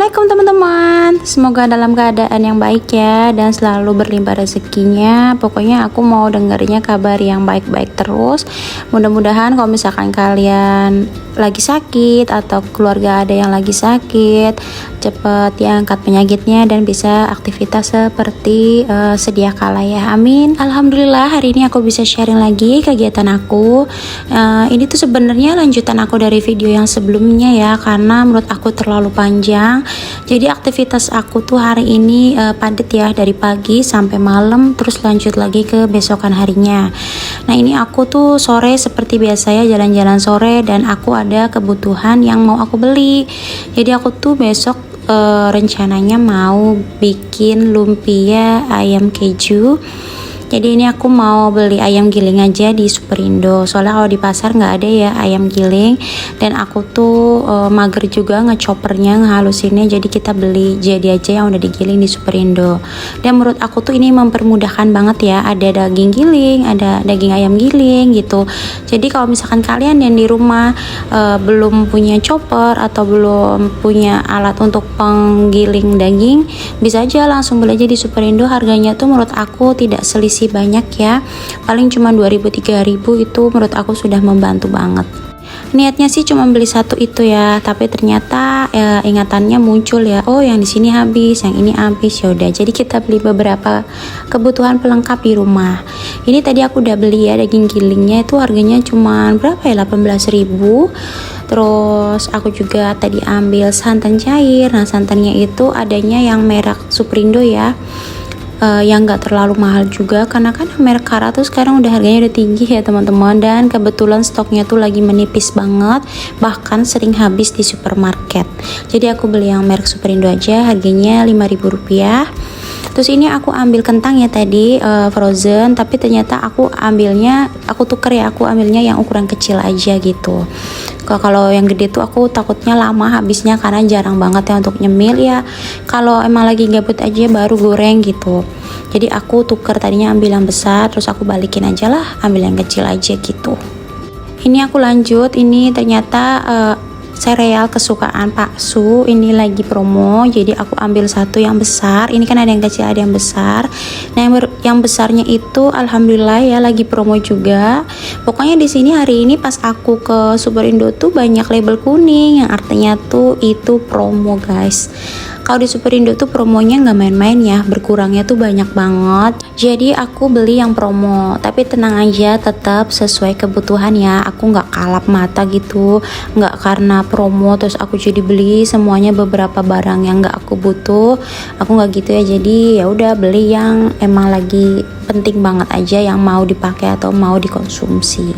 Assalamualaikum teman-teman. Semoga dalam keadaan yang baik ya, dan selalu berlimpah rezekinya. Pokoknya aku mau dengerinnya kabar yang baik-baik terus. Mudah-mudahan kalau misalkan kalian lagi sakit atau keluarga ada yang lagi sakit, cepet diangkat penyakitnya dan bisa aktivitas seperti sedia kala ya. Amin. Alhamdulillah hari ini aku bisa sharing lagi kegiatan aku. Ini tuh sebenarnya lanjutan aku dari video yang sebelumnya ya, karena menurut aku terlalu panjang. Jadi aktivitas aku tuh hari ini padat ya, dari pagi sampai malam, terus lanjut lagi ke besokan harinya. Nah ini aku tuh sore seperti biasa ya, jalan-jalan sore, dan aku ada kebutuhan yang mau aku beli. Jadi aku tuh besok rencananya mau bikin lumpia ayam keju. Jadi ini aku mau beli ayam giling aja di Superindo, soalnya kalau di pasar nggak ada ya ayam giling, dan aku tuh mager juga ngechoppernya, ngehalusinnya, jadi kita beli jadi aja yang udah digiling di Superindo. Dan menurut aku tuh ini mempermudahkan banget ya, ada daging giling, ada daging ayam giling gitu. Jadi kalau misalkan kalian yang di rumah belum punya chopper atau belum punya alat untuk penggiling daging, bisa aja langsung beli aja di Superindo. Harganya tuh menurut aku tidak selisih banyak ya, paling cuma 2.000-3.000, itu menurut aku sudah membantu banget. Niatnya sih cuma beli satu itu ya, tapi ternyata ingatannya muncul ya, oh yang di sini habis, yang ini habis, yaudah jadi kita beli beberapa kebutuhan pelengkap di rumah. Ini tadi aku udah beli ya, daging gilingnya itu harganya cuma berapa ya, 18.000. Terus aku juga tadi ambil santan cair. Nah santannya itu adanya yang merek Superindo ya, yang gak terlalu mahal juga, karena kan merek Kara tuh sekarang udah harganya udah tinggi ya teman-teman, dan kebetulan stoknya tuh lagi menipis banget, bahkan sering habis di supermarket. Jadi aku beli yang merek Superindo aja, harganya Rp5.000. Terus ini aku ambil kentang ya tadi, frozen, tapi ternyata aku tuker ya, aku ambilnya yang ukuran kecil aja gitu. Kalau yang gede tuh aku takutnya lama habisnya, karena jarang banget ya untuk nyemil ya. Kalau emang lagi gabut aja baru goreng gitu. Jadi aku tuker, tadinya ambil yang besar, terus aku balikin aja lah, ambil yang kecil aja gitu. Ini aku lanjut, ini ternyata sereal kesukaan Pak Su ini lagi promo, jadi aku ambil satu yang besar. Ini kan ada yang kecil ada yang besar. Nah yang besarnya itu alhamdulillah ya lagi promo juga. Pokoknya di sini hari ini pas aku ke Superindo tuh banyak label kuning, yang artinya tuh itu promo guys. Kalau di Superindo tuh promonya nggak main-main ya, berkurangnya tuh banyak banget. Jadi aku beli yang promo, tapi tenang aja, tetap sesuai kebutuhan ya. Aku nggak kalap mata gitu, nggak karena promo terus aku jadi beli semuanya beberapa barang yang nggak aku butuh. Aku nggak gitu ya. Jadi ya udah beli yang emang lagi penting banget aja, yang mau dipakai atau mau dikonsumsi.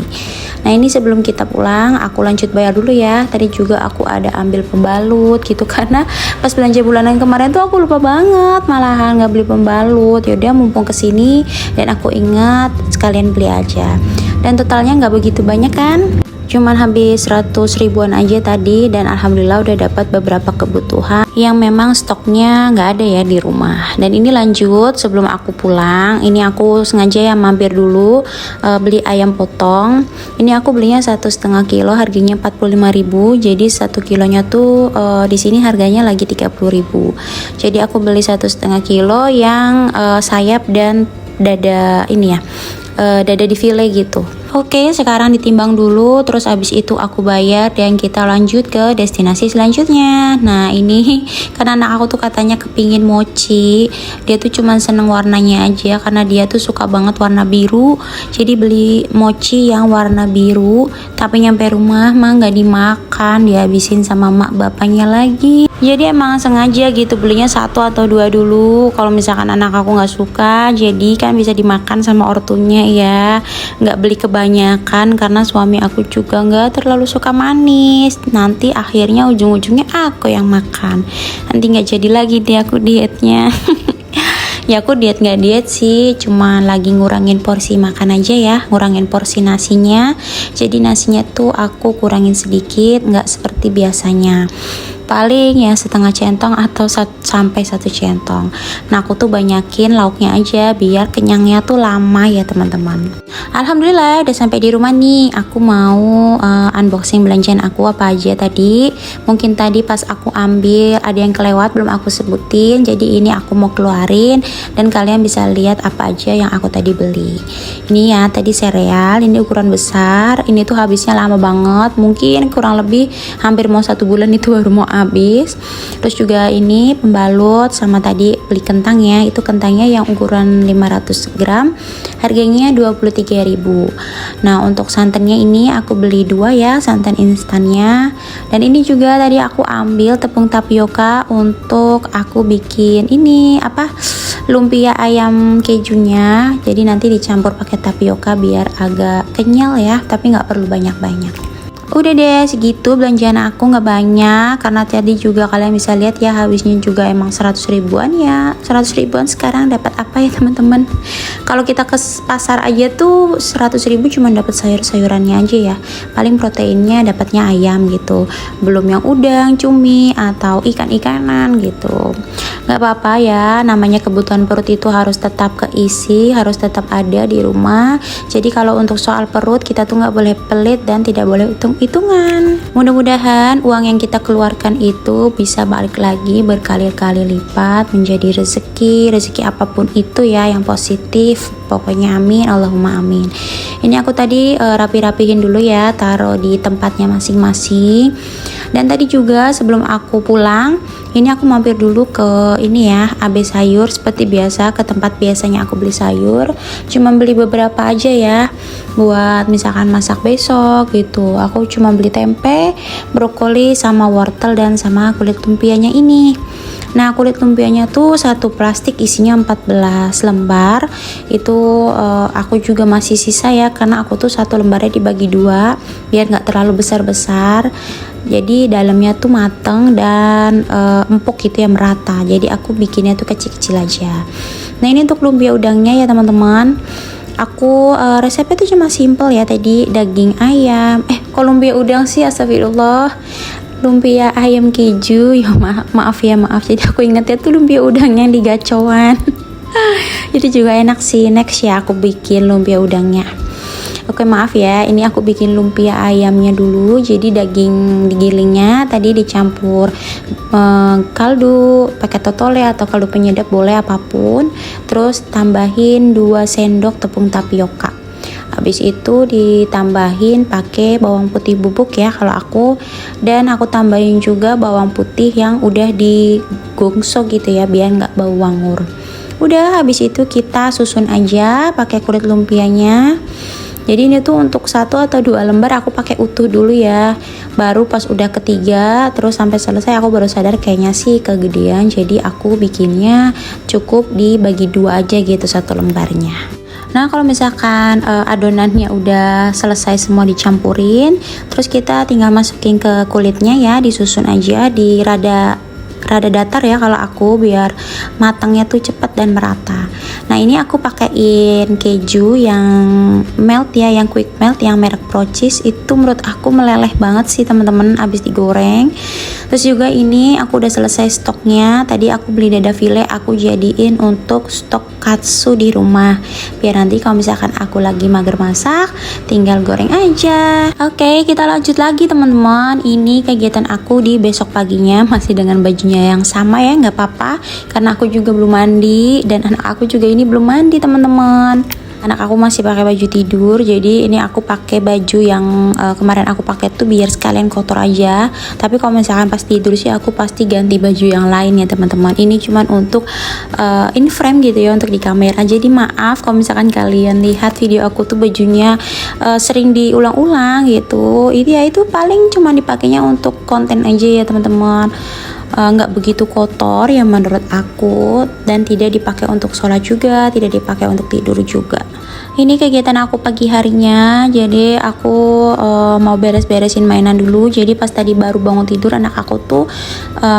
Nah ini sebelum kita pulang aku lanjut bayar dulu ya. Tadi juga aku ada ambil pembalut gitu, karena pas belanja bulanan kemarin tuh aku lupa banget, malahan nggak beli pembalut. Yaudah mumpung kesini dan aku ingat, sekalian beli aja. Dan totalnya nggak begitu banyak kan, cuman habis 100 ribuan aja tadi, dan alhamdulillah udah dapat beberapa kebutuhan yang memang stoknya nggak ada ya di rumah. Dan ini lanjut sebelum aku pulang, ini aku sengaja ya mampir dulu beli ayam potong. Ini aku belinya 1,5 kilo, harganya 45.000. Jadi 1 kilonya tuh di sini harganya lagi 30.000. Jadi aku beli 1,5 kilo yang sayap dan dada ini ya, dada di file gitu. Oke, sekarang ditimbang dulu, terus abis itu aku bayar dan kita lanjut ke destinasi selanjutnya. Nah ini karena anak aku tuh katanya kepingin mochi, dia tuh cuman seneng warnanya aja, karena dia tuh suka banget warna biru. Jadi beli mochi yang warna biru, tapi nyampe rumah mah nggak dimakan, dihabisin sama mak bapaknya lagi. Jadi emang sengaja gitu belinya 1 atau 2 dulu, kalau misalkan anak aku nggak suka, jadi kan bisa dimakan sama ortunya ya. Nggak beli kebanyakan karena suami aku juga nggak terlalu suka manis, nanti akhirnya ujung-ujungnya aku yang makan, nanti nggak jadi lagi deh aku dietnya. Ya aku diet nggak diet sih, cuma lagi ngurangin porsi makan aja ya, ngurangin porsi nasinya. Jadi nasinya tuh aku kurangin sedikit, nggak seperti biasanya. paling ya setengah centong atau sampai 1 centong. Nah aku tuh banyakin lauknya aja biar kenyangnya tuh lama ya teman-teman. Alhamdulillah udah sampai di rumah nih. Aku mau unboxing belanjaan aku apa aja tadi. Mungkin tadi pas aku ambil ada yang kelewat belum aku sebutin, jadi ini aku mau keluarin dan kalian bisa lihat apa aja yang aku tadi beli. Ini ya tadi sereal, ini ukuran besar, ini tuh habisnya lama banget, mungkin kurang lebih hampir mau 1 bulan itu baru mau habis. Terus juga ini pembalut, sama tadi beli kentang ya, itu kentangnya yang ukuran 500 gram harganya 23.000. Nah untuk santannya ini aku beli 2 ya, santan instannya. Dan ini juga tadi aku ambil tepung tapioka untuk aku bikin ini apa, lumpia ayam kejunya. Jadi nanti dicampur pakai tapioka biar agak kenyal ya, tapi nggak perlu banyak-banyak. Udah deh segitu belanjaan aku, nggak banyak karena tadi juga kalian bisa lihat ya habisnya juga emang 100 ribuan ya. 100 ribuan sekarang dapat apa ya teman-teman? Kalau kita ke pasar aja tuh 100 ribu cuma dapat sayur-sayurannya aja ya, paling proteinnya dapatnya ayam gitu, belum yang udang, cumi atau ikan-ikanan gitu. Nggak apa-apa ya, namanya kebutuhan perut itu harus tetap keisi, harus tetap ada di rumah. Jadi kalau untuk soal perut kita tuh nggak boleh pelit dan tidak boleh hitung-hitungan. Mudah-mudahan uang yang kita keluarkan itu bisa balik lagi berkali-kali lipat menjadi rezeki apapun itu ya yang positif. Pokoknya amin, Allahumma amin. Ini aku tadi rapi-rapihin dulu ya, taruh di tempatnya masing-masing. Dan tadi juga sebelum aku pulang, ini aku mampir dulu ke ini ya, AB sayur seperti biasa, ke tempat biasanya aku beli sayur. Cuma beli beberapa aja ya, buat misalkan masak besok gitu. Aku cuma beli tempe, brokoli, sama wortel dan sama kulit lumpianya ini. Nah kulit lumpianya tuh 1 plastik isinya 14 lembar. Itu aku juga masih sisa ya, karena aku tuh 1 lembarnya dibagi 2 biar nggak terlalu besar-besar. Jadi dalamnya tuh mateng dan empuk gitu ya, merata. Jadi aku bikinnya tuh kecil-kecil aja. Nah ini untuk lumpia udangnya ya teman-teman. Aku resepnya tuh cuma simple ya, tadi daging ayam. Kok lumpia udang sih, astagfirullah. Lumpia ayam keju ya, maaf. Jadi aku ingetnya tuh lumpia udangnya di gacoan. Itu juga enak sih. Next ya aku bikin lumpia udangnya. Oke maaf ya, ini aku bikin lumpia ayamnya dulu. Jadi daging digilingnya tadi dicampur kaldu pakai totole atau kaldu penyedap boleh apapun. Terus tambahin 2 sendok tepung tapioka. Habis itu ditambahin pakai bawang putih bubuk ya kalau aku, dan aku tambahin juga bawang putih yang udah digongso gitu ya biar nggak bau wangur. Udah habis itu kita susun aja pakai kulit lumpianya. Jadi ini tuh untuk 1 atau 2 lembar aku pakai utuh dulu ya. Baru pas udah ketiga terus sampai selesai aku baru sadar kayaknya sih kegedean. Jadi aku bikinnya cukup dibagi 2 aja gitu 1 lembarnya. Nah kalau misalkan adonannya udah selesai semua dicampurin, terus kita tinggal masukin ke kulitnya ya, disusun aja di rada datar ya kalau aku, biar matangnya tuh cepet dan merata. Nah ini aku pakaiin keju yang melt ya, yang quick melt yang merek Procis. Itu menurut aku meleleh banget sih teman-teman abis digoreng. Terus juga ini aku udah selesai stoknya. Tadi aku beli dada file, aku jadiin untuk stok katsu di rumah, biar nanti kalau misalkan aku lagi mager masak tinggal goreng aja. Oke kita lanjut lagi teman-teman. Ini kegiatan aku di besok paginya masih dengan bajunya yang sama ya, nggak apa-apa karena aku juga belum mandi dan anak aku juga ini belum mandi teman-teman. Anak aku masih pakai baju tidur, jadi ini aku pakai baju yang kemarin aku pakai tuh biar sekalian kotor aja. Tapi kalau misalkan pas tidur sih aku pasti ganti baju yang lain ya teman-teman. Ini cuman untuk in frame gitu ya, untuk di kamera. Jadi maaf kalau misalkan kalian lihat video aku tuh bajunya sering diulang-ulang gitu. Ini ya itu paling cuma dipakainya untuk konten aja ya teman-teman. Nggak begitu kotor ya menurut aku, dan tidak dipakai untuk sholat juga, tidak dipakai untuk tidur juga. Ini kegiatan aku pagi harinya, jadi aku mau beres-beresin mainan dulu. Jadi pas tadi baru bangun tidur, anak aku tuh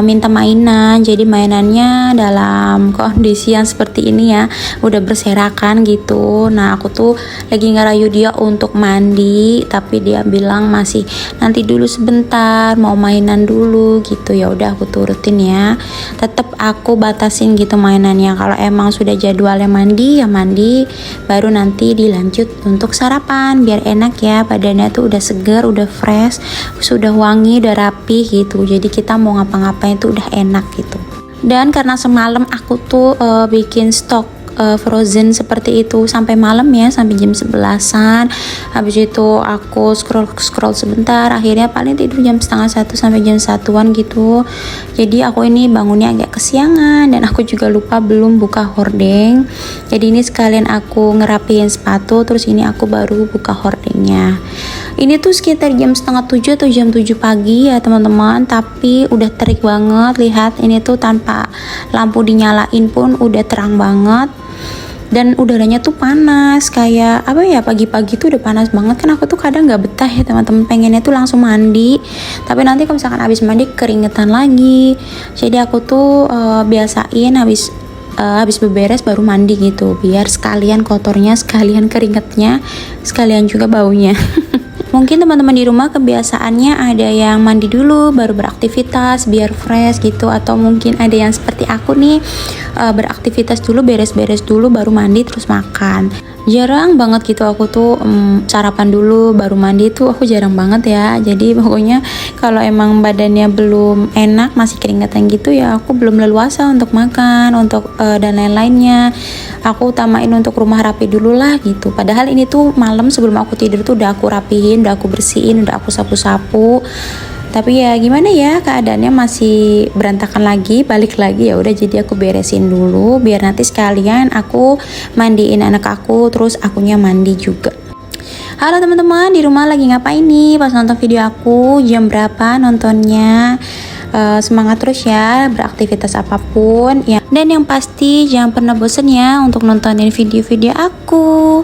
minta mainan. Jadi mainannya dalam kondisi yang seperti ini ya, udah berserakan gitu. Nah aku tuh lagi ngerayu dia untuk mandi, tapi dia bilang masih nanti dulu sebentar, mau mainan dulu gitu. Ya udah aku turutin ya. Tetap aku batasin gitu mainannya. Kalau emang sudah jadwalnya mandi ya mandi, baru nanti dilanjut untuk sarapan biar enak ya, badannya tuh udah segar, udah fresh, sudah wangi, udah rapi gitu. Jadi kita mau ngapa-ngapain tuh udah enak gitu. Dan karena semalam aku tuh bikin stok frozen seperti itu sampai malam ya, sampai jam 11-an. Habis itu aku scroll sebentar, akhirnya paling tidur jam setengah 1 sampai jam 1-an gitu. Jadi aku ini bangunnya agak kesiangan dan aku juga lupa belum buka hordeng. Jadi ini sekalian aku ngerapiin sepatu, terus ini aku baru buka hordengnya. Ini tuh sekitar jam setengah 7 atau jam 7 pagi ya teman-teman, tapi udah terik banget. Lihat ini tuh tanpa lampu dinyalain pun udah terang banget. Dan udaranya tuh panas, kayak apa ya, pagi-pagi tuh udah panas banget kan. Aku tuh kadang nggak betah ya teman-teman, pengennya tuh langsung mandi, tapi nanti kalau misalkan habis mandi keringetan lagi. Jadi aku tuh biasain habis beberes baru mandi gitu, biar sekalian kotornya, sekalian keringetnya, sekalian juga baunya. Mungkin teman-teman di rumah kebiasaannya ada yang mandi dulu baru beraktivitas biar fresh gitu, atau mungkin ada yang seperti aku nih beraktivitas dulu, beres-beres dulu baru mandi terus makan. Jarang banget gitu aku tuh sarapan dulu baru mandi tuh, aku jarang banget ya. Jadi pokoknya kalau emang badannya belum enak, masih keringetan gitu ya, aku belum leluasa untuk makan, untuk dan lain-lainnya. Aku utamain untuk rumah rapi dulu lah gitu. Padahal ini tuh malam sebelum aku tidur tuh udah aku rapihin, udah aku bersihin, udah aku sapu-sapu. Tapi ya gimana ya, keadaannya masih berantakan lagi, balik lagi, ya udah jadi aku beresin dulu biar nanti sekalian aku mandiin anak aku, terus akunya mandi juga. Halo teman-teman, di rumah lagi ngapain nih pas nonton video aku? Jam berapa nontonnya? Semangat terus ya beraktivitas apapun ya. Dan yang pasti jangan pernah bosen ya untuk nontonin video-video aku.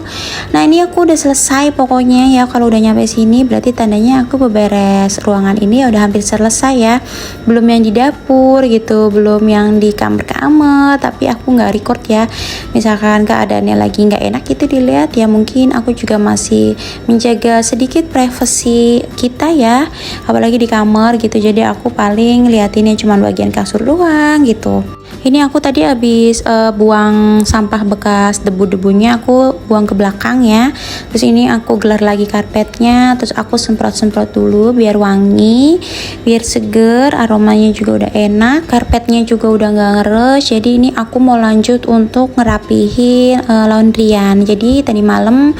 Nah ini aku udah selesai pokoknya ya. Kalau udah nyampe sini berarti tandanya aku beberes ruangan ini ya udah hampir selesai ya. Belum yang di dapur gitu, belum yang di kamar-kamar, tapi aku nggak record ya. Misalkan keadaannya lagi nggak enak itu dilihat ya, mungkin aku juga masih menjaga sedikit privasi kita ya, apalagi di kamar gitu. Jadi aku paling liatinnya cuma bagian kasur doang gitu. Ini aku tadi habis buang sampah bekas debu-debunya, aku buang ke belakang ya. Terus ini aku gelar lagi karpetnya, terus aku semprot-semprot dulu biar wangi, biar seger, aromanya juga udah enak, karpetnya juga udah nggak ngeres. Jadi ini aku mau lanjut untuk ngerapihin laundryan. Jadi tadi malam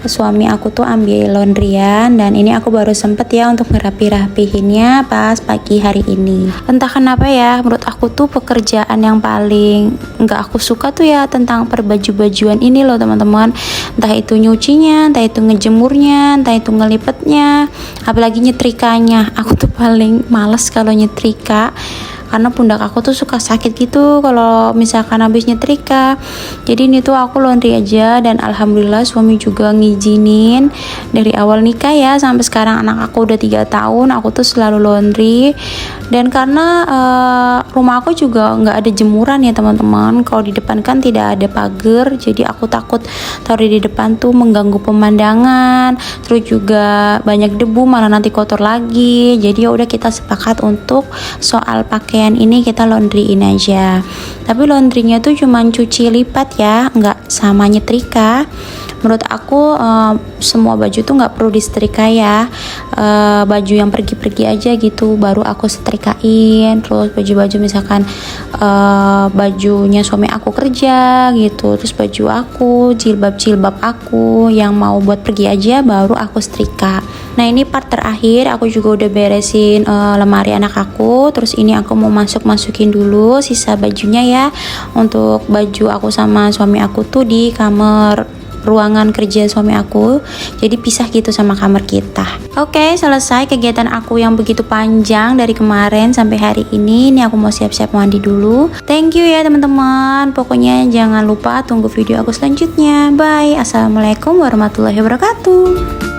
suami aku tuh ambil laundryan dan ini aku baru sempet ya untuk ngerapi-rapihinnya pas pagi hari ini. Entah kenapa ya, menurut aku tuh pekerjaan yang paling nggak aku suka tuh ya tentang perbaju-bajuan ini loh teman-teman. Entah itu nyucinya, entah itu ngejemurnya, entah itu ngelipetnya, apalagi nyetrikanya. Aku tuh paling males kalau nyetrika, karena pundak aku tuh suka sakit gitu kalau misalkan habis nyetrika. Jadi ini tuh aku laundry aja, dan alhamdulillah suami juga ngizinin dari awal nikah ya sampai sekarang anak aku udah 3 tahun aku tuh selalu laundry. Dan karena rumah aku juga nggak ada jemuran ya teman-teman, kalau di depan kan tidak ada pagar, jadi aku takut taruh di depan tuh mengganggu pemandangan, terus juga banyak debu malah nanti kotor lagi. Jadi ya udah kita sepakat untuk soal pakaian ini kita laundryin aja. Tapi laundrynya tuh cuma cuci lipat ya, nggak sama nyetrika. Menurut aku semua baju tuh nggak perlu disetrika ya, baju yang pergi-pergi aja gitu baru aku setrikain. Terus baju-baju misalkan bajunya suami aku kerja gitu, terus baju aku, jilbab-jilbab aku yang mau buat pergi aja baru aku setrika. Nah ini part terakhir, aku juga udah beresin lemari anak aku. Terus ini aku mau masukin dulu sisa bajunya ya, untuk baju aku sama suami aku tuh di kamar ruangan kerja suami aku, jadi pisah gitu sama kamar kita. Oke, selesai kegiatan aku yang begitu panjang dari kemarin sampai hari ini. Ini aku mau siap-siap mandi dulu. Thank you ya teman-teman. Pokoknya jangan lupa tunggu video aku selanjutnya. Bye. Assalamualaikum warahmatullahi wabarakatuh.